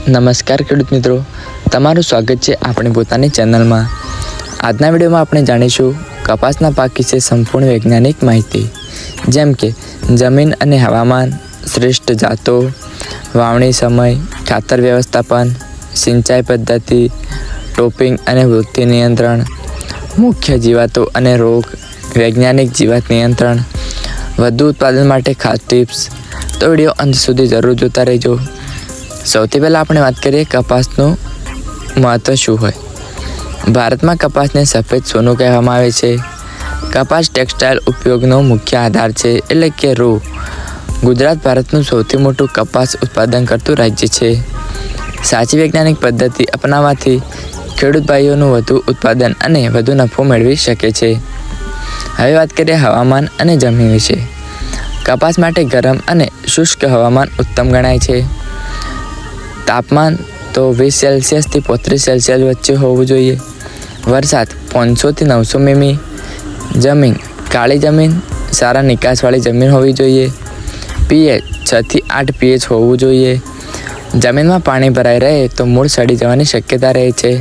નમસ્કાર ખેડૂત મિત્રો, તમારું સ્વાગત છે આપણી પોતાની ચેનલમાં। આજના વિડીયોમાં આપણે જાણીશું કપાસના પાક વિશે સંપૂર્ણ વૈજ્ઞાનિક માહિતી, જેમ કે જમીન અને હવામાન, શ્રેષ્ઠ જાતો, વાવણી સમય, ખાતર વ્યવસ્થાપન, સિંચાઈ પદ્ધતિ, ટોપિંગ અને વૃદ્ધિ નિયંત્રણ, મુખ્ય જીવાતો અને રોગ, વૈજ્ઞાનિક જીવાત નિયંત્રણ, વધુ ઉત્પાદન માટે ખાસ ટિપ્સ। તો વિડીયો અંત સુધી જરૂર જોતા રહેજો। સૌથી પહેલાં આપણે વાત કરીએ કપાસનું મહત્ત્વ શું હોય। ભારતમાં કપાસને સફેદ સોનું કહેવામાં આવે છે। કપાસ ટેક્સટાઇલ ઉપયોગનો મુખ્ય આધાર છે, એટલે કે રૂ। ગુજરાત ભારતનું સૌથી મોટું કપાસ ઉત્પાદન કરતું રાજ્ય છે। સાચી વૈજ્ઞાનિક પદ્ધતિ અપનાવવાથી ખેડૂત ભાઈઓનું વધુ ઉત્પાદન અને વધુ નફો મેળવી શકે છે। હવે વાત કરીએ હવામાન અને જમીન વિશે। કપાસ માટે ગરમ અને શુષ્ક હવામાન ઉત્તમ ગણાય છે। તાપમાન તો 20 સેલ્સિયસથી 35 સેલ્સિયસ વચ્ચે હોવું જોઈએ। વરસાદ 500થી 900 મીમી। જમીન કાળી જમીન, સારા નિકાસવાળી જમીન હોવી જોઈએ। પીએચ 6થી 8 પીએચ હોવું જોઈએ। જમીનમાં પાણી ભરાઈ રહે તો મૂળ સડી જવાની શક્યતા રહે છે।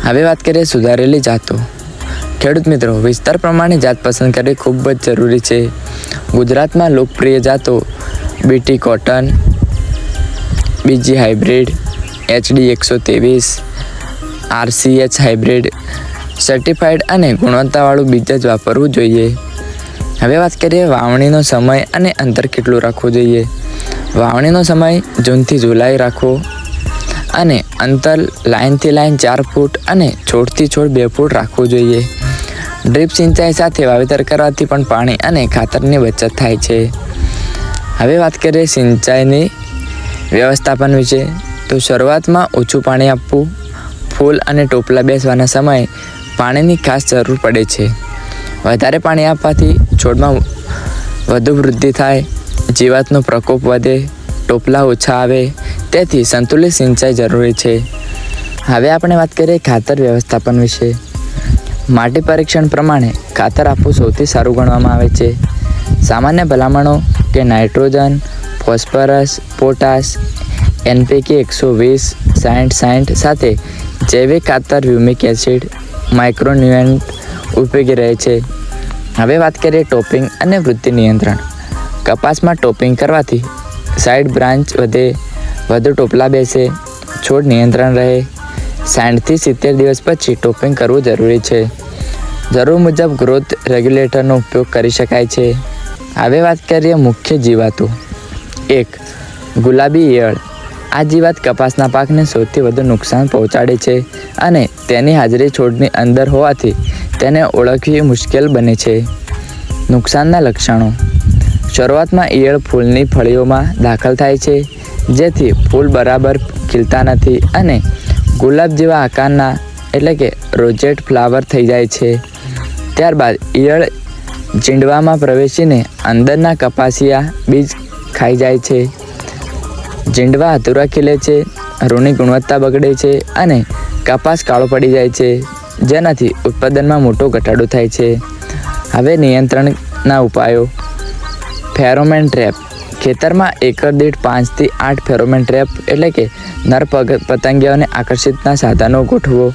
હવે વાત કરીએ સુધારેલી જાતો। ખેડૂત મિત્રો, વિસ્તાર પ્રમાણે જાત પસંદ કરવી ખૂબ જ જરૂરી છે। ગુજરાતમાં લોકપ્રિય જાતો બીટી કોટન, બીજી hybrid, HD 123, RCH hybrid, certified અને ગુણવત્તાવાળું બીજ જ વાપરવું જોઈએ। હવે વાત કરીએ વાવણીનો સમય અને અંતર કેટલું રાખવું જોઈએ। વાવણીનો સમય જૂનથી જુલાઈ રાખવો અને અંતર લાઇનથી લાઇન 4 ફૂટ અને છોડથી છોડ 2 ફૂટ રાખવું જોઈએ। ડ્રીપ સિંચાઈ સાથે વાવેતર કરવાથી પણ પાણી અને ખાતરની બચત થાય છે। હવે વાત કરીએ સિંચાઈની વ્યવસ્થાપન વિશે। તો શરૂઆતમાં ઓછું પાણી આપવું। ફૂલ અને ટોપલા બેસવાના સમયે પાણીની ખાસ જરૂર પડે છે। વધારે પાણી આપવાથી છોડમાં વધુ વૃદ્ધિ થાય, જીવાતનો પ્રકોપ વધે, ટોપલા ઓછા આવે, તેથી સંતુલિત સિંચાઈ જરૂરી છે। હવે આપણે વાત કરીએ ખાતર વ્યવસ્થાપન વિશે। માટી પરીક્ષણ પ્રમાણે ખાતર આપવું સૌથી સારું ગણવામાં આવે છે। સામાન્ય ભલામણો કે નાઇટ્રોજન, ફોસ્ફરસ, પોટાશ, NPK 120, 60 સાથે જૈવિક ખાતર, હ્યુમિક એસિડ, માઇક્રોન્યુટ્રન્ટ ઉપયોગી રહે છે। હવે વાત કરીએ ટોપિંગ અને વૃદ્ધિ નિયંત્રણ। કપાસમાં ટોપિંગ કરવાથી સાઇડ બ્રાન્ચ વધે, વધુ ટોપલા બેસે, છોડ નિયંત્રણ રહે। 60થી 70 દિવસ પછી ટોપિંગ કરવું જરૂરી છે। જરૂર મુજબ ગ્રોથ રેગ્યુલેટરનો ઉપયોગ કરી શકાય છે। હવે વાત કરીએ મુખ્ય જીવાતો। 1. ગુલાબી ઈયળ। આ જીવાત કપાસના પાકને સૌથી વધુ નુકસાન પહોંચાડે છે અને તેની હાજરી છોડની અંદર હોવાથી તેને ઓળખવી મુશ્કેલ બને છે। નુકસાનના લક્ષણો। શરૂઆતમાં ઈયળ ફૂલની ફળીઓમાં દાખલ થાય છે, જેથી ફૂલ બરાબર ખીલતા નથી અને ગુલાબ જેવા આકારના એટલે કે રોઝેટ ફ્લાવર થઈ જાય છે। ત્યારબાદ ઈયળ જીંડવામાં પ્રવેશીને અંદરના કપાસિયા બીજ ખાઈ જાય છે। જીંડવા અધૂરા ખીલે છે, રૂની ગુણવત્તા બગડે છે અને કપાસ કાળો પડી જાય છે, જેનાથી ઉત્પાદનમાં મોટો ઘટાડો થાય છે। હવે નિયંત્રણના ઉપાયો। Pheromone trap. ખેતરમાં એકર દીઠ 5થી 8 ફેરોમેન ટ્રેપ એટલે કે નર પતંગિયાઓને આકર્ષિતના સાધનો ગોઠવો।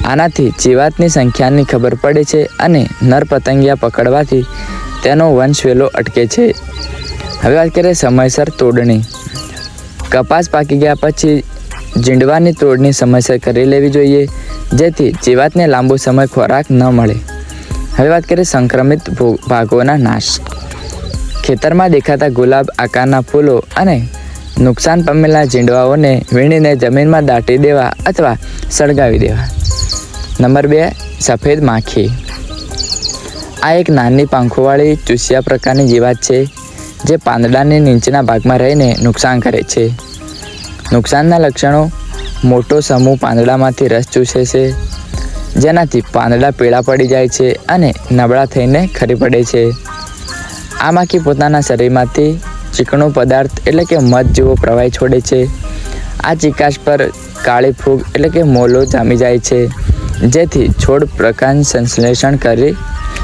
આનાથી જીવાતની સંખ્યાની ખબર પડે છે અને નર પતંગિયા પકડવાથી તેનો વંશ વેલો અટકે છે। હવે વાત કરીએ સમયસર તોડણી। કપાસ પાકી ગયા પછી જીંડવાની તોડણી સમયસર કરી લેવી જોઈએ, જેથી જીવાતને લાંબો સમય ખોરાક ન મળે। હવે વાત કરીએ સંક્રમિત ભાગોના નાશ। ખેતરમાં દેખાતા ગુલાબ આકારના ફૂલો અને નુકસાન પામેલા જીંડવાઓને વીણીને જમીનમાં દાટી દેવા અથવા સળગાવી દેવા। નંબર 2. સફેદ માખી। આ એક નાની પાંખોવાળી ચૂસિયા પ્રકારની જીવાત છે, જે પાંદડાની નીચેના ભાગમાં રહીને નુકસાન કરે છે। નુકસાનના લક્ષણો। મોટો સમૂહ પાંદડામાંથી રસ ચૂસે છે, જેનાથી પાંદડા પીળા પડી જાય છે અને નબળા થઈને ખરી પડે છે। આ માખી પોતાના શરીરમાંથી ચીકણો પદાર્થ એટલે કે મધ જેવો પ્રવાહી છોડે છે। આ ચીકાશ પર કાળી ફૂગ એટલે કે મોલો જામી જાય છે, જેથી છોડ પ્રકાશ સંશ્લેષણ કરી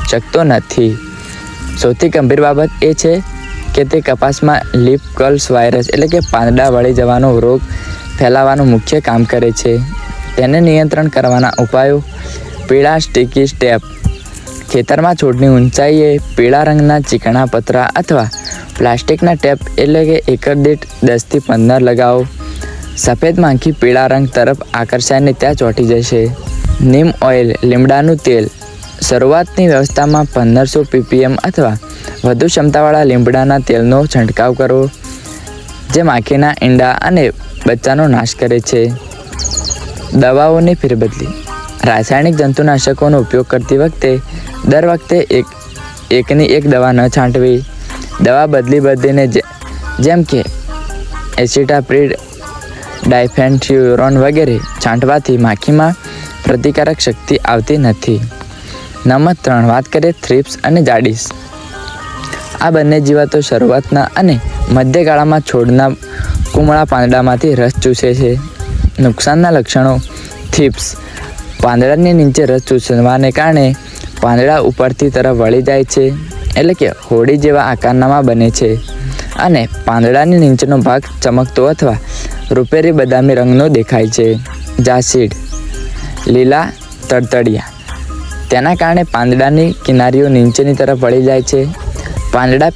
શકતો નથી। સૌથી ગંભીર બાબત એ છે કે તે કપાસમાં લીફ કર્લ્સ વાયરસ એટલે કે પાંદડા વળી જવાનો રોગ ફેલાવાનું મુખ્ય કામ કરે છે. તેને નિયંત્રણ કરવાના ઉપાયો: પીળા સ્ટીકી સ્ટેપ. ખેતરમાં છોડની ઊંચાઈએ પીળા રંગના ચીકણા પતરા અથવા પ્લાસ્ટિકના ટેપ એટલે કે એકર દીઠ 10 થી 15 લગાવો. સફેદ માખી પીળા રંગ તરફ આકર્ષાઈને ત્યાં ચોંટી જશે. નીમ ઓઇલ લીમડાનું તેલ. શરૂઆતની વ્યવસ્થામાં 1500 ppm અથવા વધુ ક્ષમતાવાળા લીમડાના તેલનો છંટકાવ કરવો, જે માખીના ઈંડા અને બચ્ચાનો નાશ કરે છે. દવાઓની ફેરબદલી. રાસાયણિક જંતુનાશકોનો ઉપયોગ કરતી વખતે દર વખતે એકની એક દવા ન છાંટવી. દવા બદલીને જેમ કે એસિટાપ્રિડ, ડાયફેન્થ્યુરોન વગેરે છાંટવાથી માખીમાં પ્રતિકારક શક્તિ આવતી નથી. નંબર 3, વાત કરીએ થ્રિપ્સ અને જાડીસ. આ બંને જીવાતો શરૂઆતના અને મધ્યગાળામાં છોડના કુમળા પાંદડામાંથી રસ ચૂસે છે. નુકસાનના લક્ષણો: થ્રિપ્સ. પાંદડાની નીચે રસ ચૂસવાને કારણે પાંદડા ઉપરથી તરફ વળી જાય છે, એટલે કે હોડી જેવા આકારમાં બને છે અને પાંદડાની નીચેનો ભાગ ચમકતો અથવા રૂપેરી બદામી રંગનો દેખાય છે. જાસીડ. લીલા તડતડિયા. તેના કારણે પાંદડાની કિનારીઓ નીચેની તરફ વળી જાય છે. પાંદડા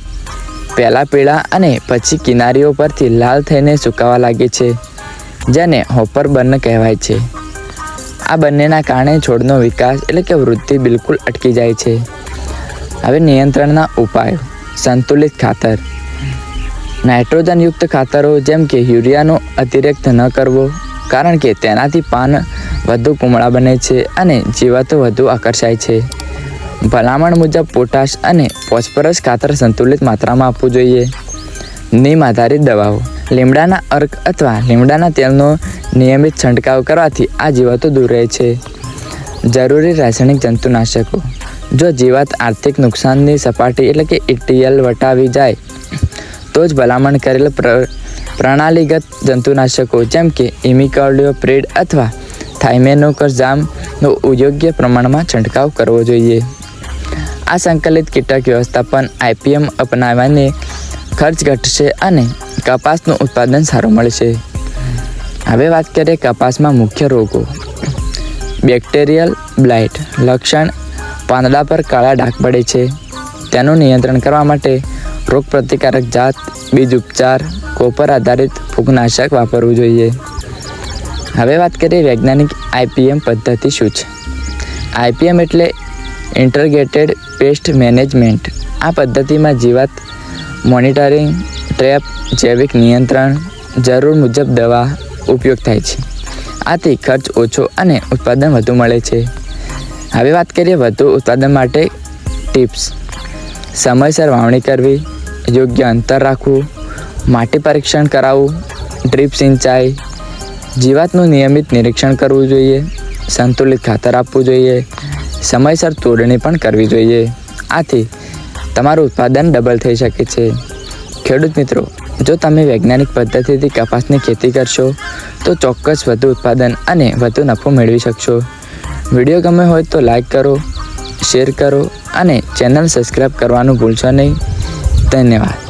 પહેલાં પીળા અને પછી કિનારીઓ પરથી લાલ થઈને સુકાવા લાગે છે, જેને હોપર બર્ન કહેવાય છે. આ બંનેના કારણે છોડનો વિકાસ એટલે કે વૃદ્ધિ બિલકુલ અટકી જાય છે. હવે નિયંત્રણના ઉપાયો: સંતુલિત ખાતર. નાઇટ્રોજનયુક્ત ખાતરો જેમ કે યુરિયાનો અતિરેક ન કરવો, કારણ કે તેનાથી પાન વધુ કુમળા બને છે અને જીવાતો વધુ આકર્ષાય છે. ભલામણ મુજબ પોટાશ અને ફોસ્ફરસ ખાતર સંતુલિત માત્રામાં આપવું જોઈએ. નીમ આધારિત દવાઓ. લીમડાના અર્ક અથવા લીમડાના તેલનો નિયમિત છંટકાવ કરવાથી આ જીવાતો દૂર રહે છે. જરૂરી રાસાયણિક જંતુનાશકો. જો જીવાત આર્થિક નુકસાનની સપાટી એટલે કે ETL વટાવી જાય તો જ ભલામણ કરેલ પ્રણાલીગત જંતુનાશકો જેમ કે ઇમિડાક્લોપ્રિડ અથવા થાઇમેકોગ્રામનો યોગ્ય પ્રમાણમાં છંટકાવ કરવો જોઈએ. આ સંકલિત કીટક વ્યવસ્થાપન IPM અપનાવવાને ખર્ચ ઘટશે અને કપાસનું ઉત્પાદન સારું મળશે. હવે વાત કરીએ કપાસમાં મુખ્ય રોગો. Bacterial blight. લક્ષણ: પાંદડા પર કાળા ડાઘ પડે છે. તેનું નિયંત્રણ કરવા માટે રોગપ્રતિકારક જાત, બીજ ઉપચાર, કોપર આધારિત ફૂગનાશક વાપરવું જોઈએ. હવે વાત કરીએ વૈજ્ઞાનિક IPM પદ્ધતિ શું છે. IPM એટલે ઇન્ટિગ્રેટેડ પેસ્ટ મેનેજમેન્ટ. આ પદ્ધતિમાં જીવાત મોનિટરિંગ, ટ્રેપ, જૈવિક નિયંત્રણ, જરૂર મુજબ દવા ઉપયોગ થાય છે. આથી ખર્ચ ઓછો અને ઉત્પાદન વધુ મળે છે. હવે વાત કરીએ વધુ ઉત્પાદન માટે ટિપ્સ. સમયસર વાવણી કરવી, યોગ્ય અંતર રાખવું, માટી પરીક્ષણ કરાવવું, ડ્રીપ સિંચાઈ, જીવાતનું નિયમિત નિરીક્ષણ કરવું જોઈએ, સંતુલિત ખાતર આપવું જોઈએ, સમયસર તોડણી પણ કરવી જોઈએ. આથી તમારું ઉત્પાદન ડબલ થઈ શકે છે. ખેડૂત મિત્રો, જો તમે વૈજ્ઞાનિક પદ્ધતિથી કપાસની ખેતી કરશો તો ચોક્કસ વધુ ઉત્પાદન અને વધુ નફો મેળવી શકશો. વિડીયો ગમે હોય તો લાઈક કરો, શેર કરો અને ચેનલ સબસ્ક્રાઈબ કરવાનું ભૂલશો નહીં. ધન્યવાદ.